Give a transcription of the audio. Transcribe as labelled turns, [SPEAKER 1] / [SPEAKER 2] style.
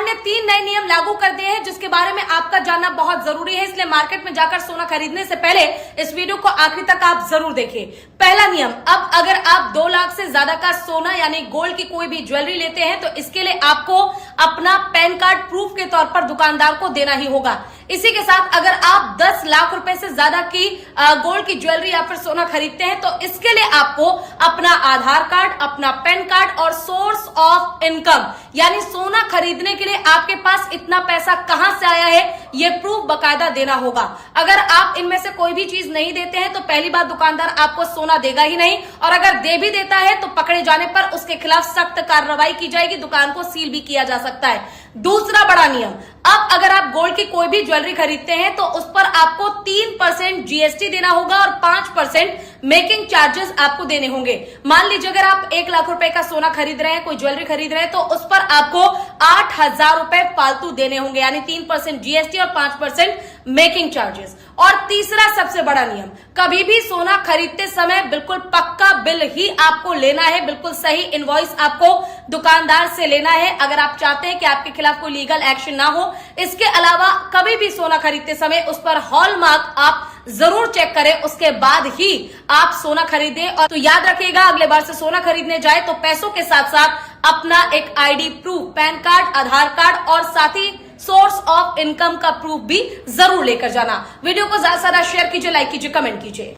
[SPEAKER 1] ने 3 नए नियम लागू कर दिए हैं जिसके बारे में आपका जानना बहुत जरूरी है, इसलिए मार्केट में जाकर सोना खरीदने से पहले इस वीडियो को आखिर तक आप जरूर देखिए। पहला नियम, अब अगर आप 2 लाख से ज्यादा का सोना यानी गोल्ड की कोई भी ज्वेलरी लेते हैं तो इसके लिए आपको अपना पैन कार्ड प्रूफ के तौर पर दुकानदार को देना ही होगा। इसी के साथ अगर आप 10 लाख रुपए से ज्यादा की गोल्ड की ज्वेलरी या फिर सोना खरीदते हैं तो इसके लिए आपको अपना आधार कार्ड, अपना पैन कार्ड और सोर्स ऑफ इनकम यानी सोना खरीदने के लिए आपके पास इतना पैसा कहां से आया है ये प्रूफ बकायदा देना होगा। अगर आप इनमें से कोई भी चीज नहीं देते हैं तो पहली बात दुकानदार आपको सोना देगा ही नहीं, और अगर दे भी देता है तो पकड़े जाने पर उसके खिलाफ सख्त कार्रवाई की जाएगी, दुकान को सील भी किया जा सकता है। दूसरा बड़ा नियम, अब अगर आप गोल्ड की कोई भी ज्वेलरी खरीदते हैं तो उस पर आपको 3% जीएसटी देना होगा और 5% मेकिंग चार्जेस आपको देने होंगे। मान लीजिए अगर आप 1 लाख रुपए का सोना खरीद रहे हैं, कोई ज्वेलरी खरीद रहे हैं, तो उस पर आपको 8,000 रुपए फालतू देने होंगे यानी 3% जीएसटी और 5% मेकिंग चार्जेस। और तीसरा सबसे बड़ा नियम, कभी भी सोना खरीदते समय बिल्कुल पक्का बिल ही आपको लेना है, बिल्कुल सही इनवॉइस आपको दुकानदार से लेना है अगर आप चाहते हैं कि आपके खिलाफ कोई लीगल एक्शन ना हो। इसके अलावा कभी भी सोना खरीदते समय उस पर हॉलमार्क आप जरूर चेक करें, उसके बाद ही आप सोना खरीदें। और तो याद रखिएगा, अगले बार से सोना खरीदने जाए तो पैसों के साथ साथ अपना एक आईडी प्रूफ, पैन कार्ड, आधार कार्ड और साथ ही सोर्स ऑफ इनकम का प्रूफ भी जरूर लेकर जाना। वीडियो को ज्यादा से ज्यादा शेयर कीजिए, लाइक कीजिए, कमेंट कीजिए।